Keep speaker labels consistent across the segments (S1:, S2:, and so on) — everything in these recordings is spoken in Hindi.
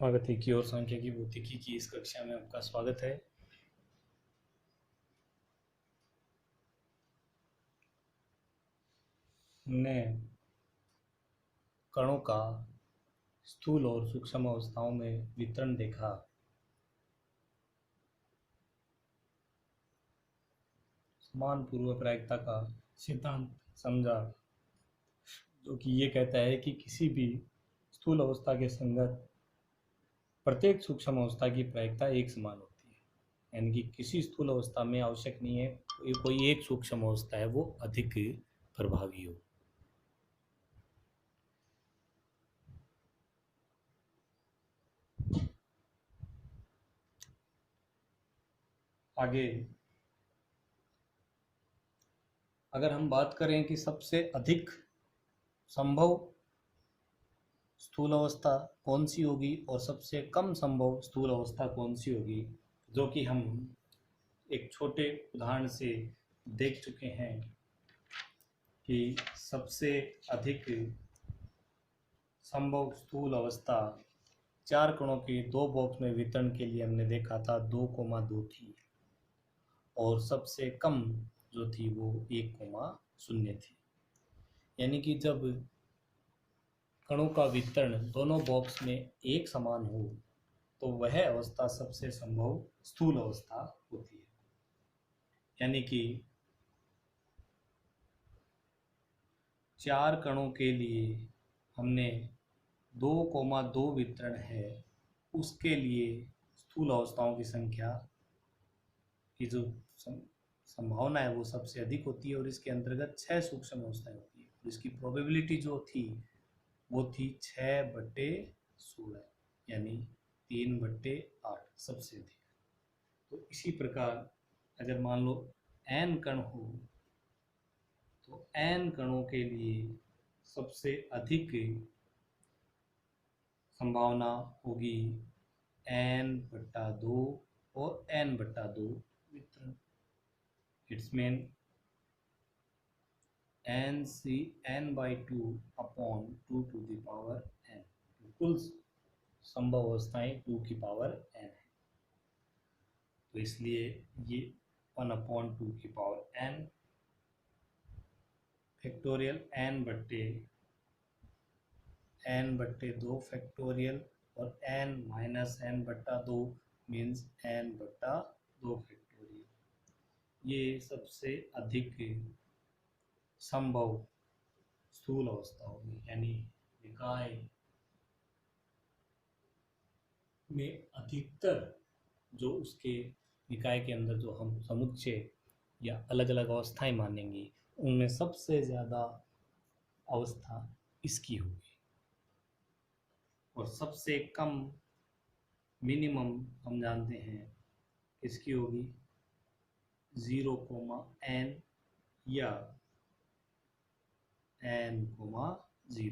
S1: स्वागतिकी और सांख्यिकी भौतिकी की इस कक्षा में आपका स्वागत है। हमने कणों का स्थूल और सूक्ष्म अवस्थाओं में वितरण देखा। समान पूर्व प्रायिकता का सिद्धांत समझा, जो कि ये कहता है कि किसी भी स्थूल अवस्था के संगत प्रत्येक सूक्ष्म अवस्था की प्रायिकता एक समान होती है। यानी कि किसी स्थूल अवस्था में आवश्यक नहीं है कोई एक सूक्ष्म अवस्था है वो अधिक प्रभावी हो। आगे अगर हम बात करें कि सबसे अधिक संभव स्थूल अवस्था कौन सी होगी और सबसे कम संभव स्थूल अवस्था कौन सी होगी, जो कि हम एक छोटे उदाहरण से देख चुके हैं कि सबसे अधिक संभव स्थूल अवस्था चार कणों के दो बॉक्स में वितरण के लिए हमने देखा था 2,2 थी और सबसे कम जो थी वो 1,0 थी। यानी कि जब कणों का वितरण दोनों बॉक्स में एक समान हो तो वह अवस्था सबसे संभव स्थूल अवस्था होती है। यानी कि चार कणों के लिए हमने 2,2 वितरण है, उसके लिए स्थूल अवस्थाओं की संख्या की जो संभावना है वो सबसे अधिक होती है और इसके अंतर्गत 6 सूक्ष्म अवस्थाएं होती है और इसकी प्रोबेबिलिटी जो थी वो थी 6/16, यानी 3/8 सबसे अधिक। तो इसी प्रकार अगर मान लो n कण हो तो n कणों के लिए सबसे अधिक संभावना होगी n/2 और n/2 वितरण। It's mean n/2 upon 2 to the power n। कुल संभव अवस्थाएं 2 की पावर n है, तो इसलिए ये 1/2 की power n factorial n/2 factorial और n-n/2 मीन्स n/2 फैक्टोरियल। ये सबसे अधिक संभव स्थूल अवस्था होगी। यानी निकाय में अधिकतर जो उसके निकाय के अंदर जो हम समुच्चय या अलग अलग अवस्थाएं मानेंगे उनमें सबसे ज़्यादा अवस्था इसकी होगी और सबसे कम मिनिमम हम जानते हैं इसकी होगी 0,n या n,0।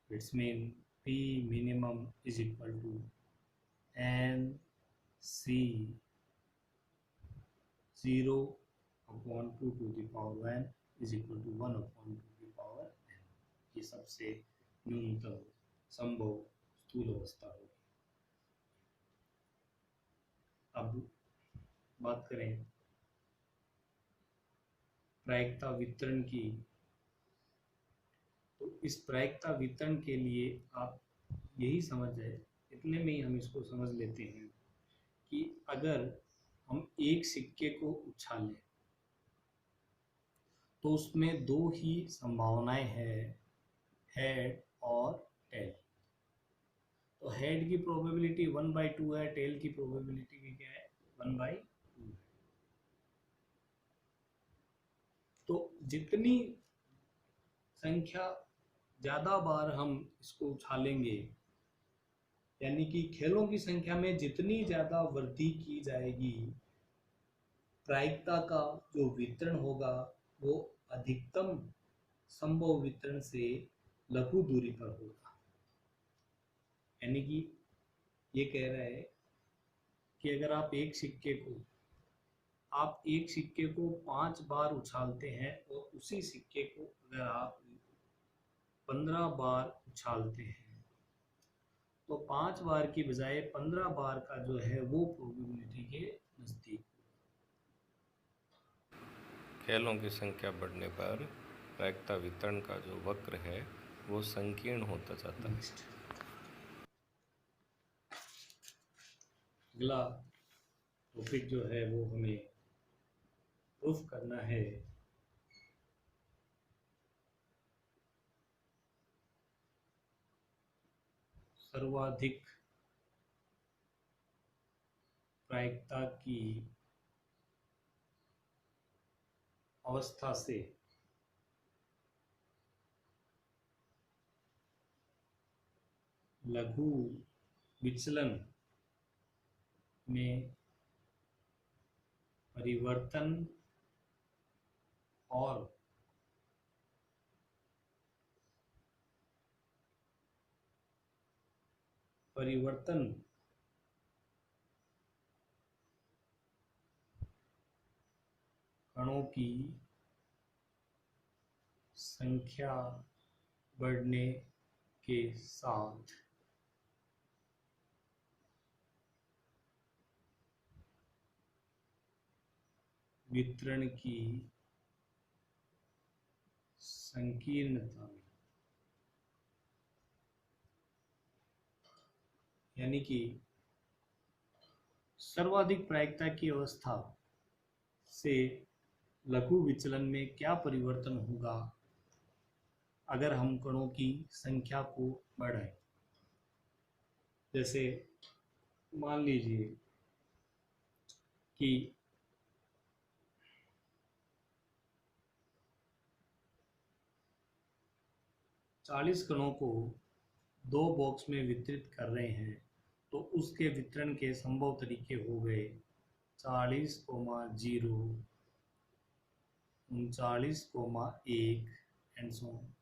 S1: It's mean P minimum is equal to NC 0/2 to the power n is equal to 1/2 to the power n। ये सबसे न्यूनतम संभव स्थूल अवस्था होगी। अब बात करें प्रायिकता वितरण की, तो इस प्रायिकता वितरण के लिए आप यही समझ जाए, इतने में ही हम इसको समझ लेते हैं कि अगर हम एक सिक्के को उछालें तो उसमें दो ही संभावनाएं हैं, हेड और टेल। तो हेड की प्रोबेबिलिटी 1/2 है, टेल की प्रोबेबिलिटी भी क्या है 1/2 है। तो जितनी संख्या ज़्यादा बार हम इसको उछालेंगे, यानी कि खेलों की संख्या में जितनी ज़्यादा वृद्धि की जाएगी, प्रायिकता का जो वितरण होगा वो अधिकतम संभव वितरण से लघु दूरी पर होगा। यानी कि ये कह रहा है कि अगर आप एक सिक्के को 5 बार उछालते हैं और उसी सिक्के को अगर आप 15 बार उछालते हैं तो 5 बार की बजाय 15 बार का जो है वो प्रोबेबिलिटी के नज़दीक।
S2: खेलों की संख्या बढ़ने पर प्रायिकता वितरण का जो वक्र है वो संकीर्ण होता जाता है।
S1: नेक्स्ट, अगला टॉपिक जो है वो हमें प्रूफ करना है सर्वाधिक प्रायिकता की अवस्था से लघु विचलन में परिवर्तन और परिवर्तन कणों की संख्या बढ़ने के साथ वितरण की संकीर्णता में, यानी कि सर्वाधिक प्रायिकता की अवस्था से लघु विचलन में क्या परिवर्तन होगा अगर हम कणों की संख्या को बढ़ाएं। जैसे मान लीजिए कि 40 कणों को 2 बॉक्स में वितरित कर रहे हैं, तो उसके वितरण के संभव तरीके हो गए 40,0, 39,1 एंड सो ऑन।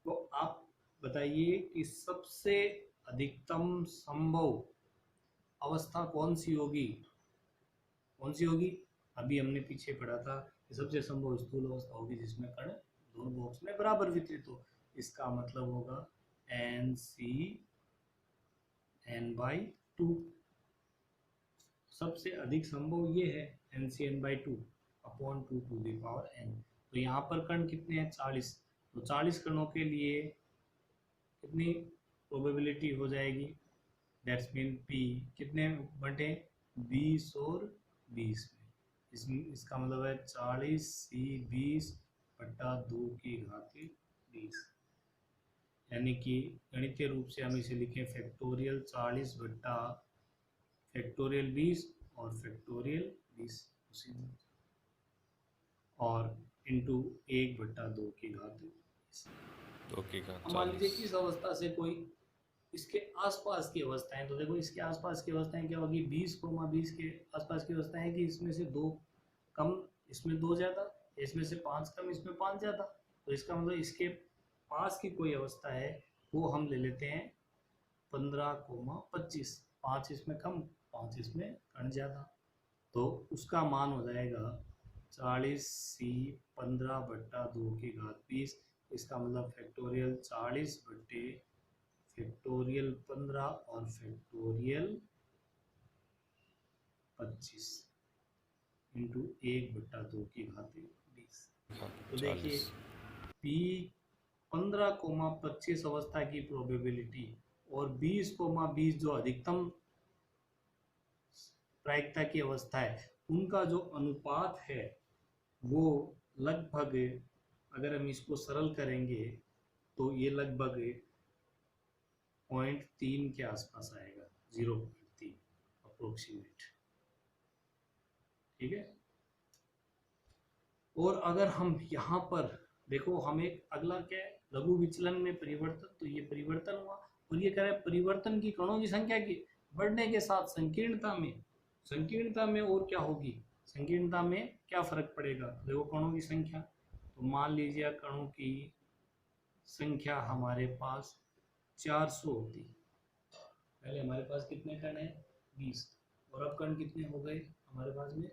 S1: तो आप बताइए कि सबसे अधिकतम संभव अवस्था कौन सी होगी? कौन सी होगी? अभी हमने पीछे पढ़ा था कि सबसे संभव स्थूल अवस्था होगी जिसमें कण दोनों बॉक्स में बराबर वितरित हो। इसका मतलब होगा NC(n/2). सबसे अधिक संभव ये है NC(n/2) upon 2 to the power n। तो यहाँ पर कण कितने हैं? 40। तो 40 कणों के लिए कितनी प्रोबेबिलिटी हो जाएगी? दैट्स मीन P कितने बटे 20 और 20 में। इसका मतलब है 40C20/2 यानी कि गणितीय रूप से हम इसे लिखें फैक्टोरियल 40/20 और फैक्टोरियल 20 और इंटू 1/2। मान लीजिए कि इस अवस्था से कोई इसके आसपास की अवस्थाएं, तो देखो इसके आसपास की अवस्थाएं क्या होगी? 20,20 के आसपास की अवस्था है कि इसमें से 2 कम, इसमें 2 ज़्यादा, इसमें से 5 कम, इसमें 5 ज़्यादा। तो इसका मतलब इसके पास की कोई अवस्था है वो हम ले लेते हैं 15,25। 5 इसमें कम, 5 इसमें कण ज़्यादा, तो उसका मान हो जाएगा 40C15/2। इसका मतलब फैक्टोरियल 40/15 और फैक्टोरियल 25 इंटू 1/2। तो देखिए P 15,25 अवस्था की प्रोबेबिलिटी और 20,20 जो अधिकतम प्रायिकता की अवस्था है, उनका जो अनुपात है वो लगभग, अगर हम इसको सरल करेंगे तो ये लगभग 0.3 के आसपास आएगा, 0.3 अप्रोक्सीमेट। ठीक है। और अगर हम यहाँ पर देखो, हम एक अगला क्या है, लघु विचलन में परिवर्तन, तो ये परिवर्तन हुआ और ये कह रहा है परिवर्तन की कणों की संख्या की बढ़ने के साथ संकीर्णता में और क्या होगी? संकीर्णता में क्या फर्क पड़ेगा? देखो कणों की संख्या, तो मान लीजिए कणों की संख्या हमारे पास 400 होती। पहले हमारे पास कितने कण है? 20। और अब कण कितने हो गए हमारे पास में?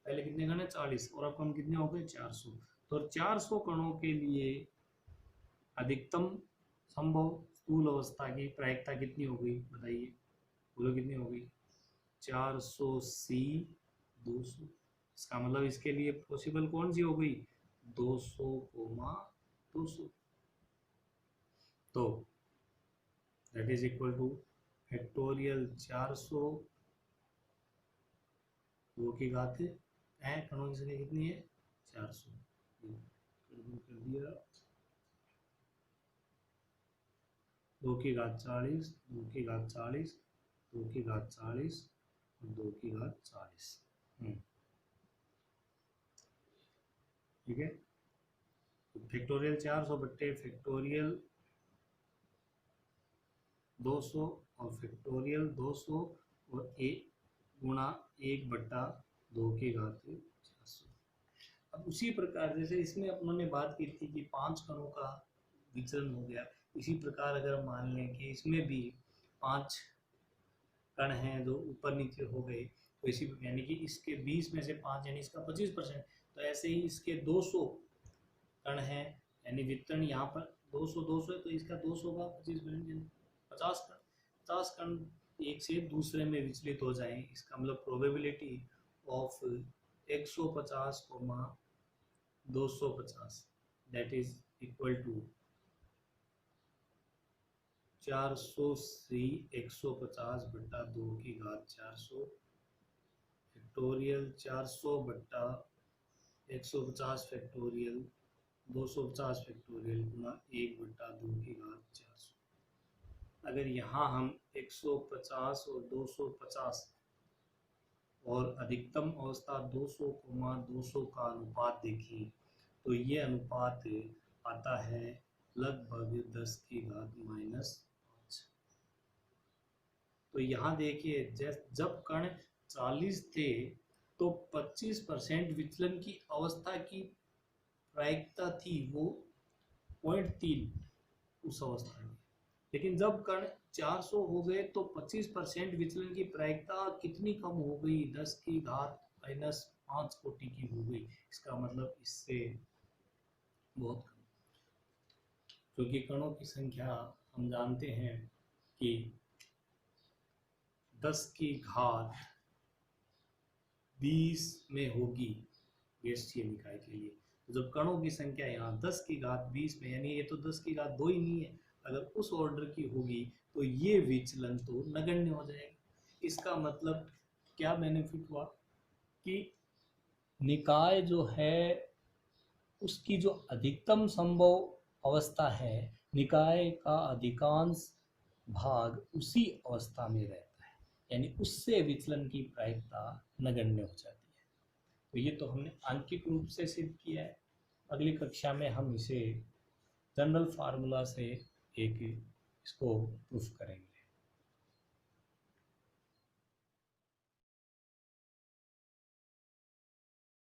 S1: पहले कितने कण है? 40 और अब कण कितने हो गए? 400। तो 400 कणों के लिए अधिकतम संभव स्थूल अवस्था की प्रायिकता कितनी हो गई बताइए, बोलो कितनी हो गई, 400C 200। इसका मतलब इसके लिए पॉसिबल कौन सी हो गई, 200, 200। तो that is equal two factorial 400 2 की घात है, कणों की संख्या कितनी है 400, कर दिया 2 की घात 40, 2 की घात 40, 2 की घात 40 और 2 की घात 40। ठीक है, फैक्टोरियल 400 बट्टे फैक्टोरियल 200 और फैक्टोरियल 200 और 1 गुणा 1 बट्टा 2 की घात 400। अब उसी प्रकार जैसे इसमें अपनों ने बात की थी कि 5 कणों का विचलन हो गया, इसी प्रकार अगर मान लें कि इसमें भी 5 कण हैं जो ऊपर नीचे हो गए, तो इसी यानी कि इसके 20 में से 5 यानी इसका 25%, तो ऐसे ही इसके 200 कण हैं, यानी वितरण यहाँ पर 200 200 है, तो इसका 200 का 25% 50 कण, 50 कण एक से दूसरे में विचलित हो जाएं, इसका मतलब probability of 150, 250 that is equal to 400C 150 बट्टा 2 की घात 400 फैक्टोरियल 400 बट्टा 150 फैक्टोरियल 250 फैक्टोरियल गुणा 1 बट्टा 2 की घात 400। अगर यहाँ हम 150 और 250 और अधिकतम अवस्था 200, 200 का अनुपात देखें, तो ये अनुपात आता है लगभग 10 की घात -5। तो यहाँ देखिए जब कण 40 थे तो 25% विचलन की अवस्था की प्रायिकता थी वो 0.3 उस अवस्था में, लेकिन जब कण 400 हो गए तो 25% विचलन की प्रायिकता कितनी कम हो गई, 10 की घात -5 कोटि की हो गई। इसका मतलब इससे बहुत कम, क्योंकि कणों की संख्या हम जानते हैं कि 10 की घात 20 में होगी गैसीय निकाय के लिए। तो जब कणों की संख्या यहाँ 10 की घात 20 में, यानी ये तो 10 की घात 2 ही नहीं है, अगर उस ऑर्डर की होगी तो ये विचलन तो नगण्य हो जाएगा। इसका मतलब क्या बेनिफिट हुआ कि निकाय जो है उसकी जो अधिकतम संभव अवस्था है, निकाय का अधिकांश भाग उसी अवस्था में रहता है, यानी उससे विचलन की प्रायिकता नगण्य हो जाती है। तो ये तो हमने आंकिक रूप से सिद्ध किया है। अगली कक्षा में हम इसे जनरल फार्मूला से एक इसको प्रूफ करेंगे।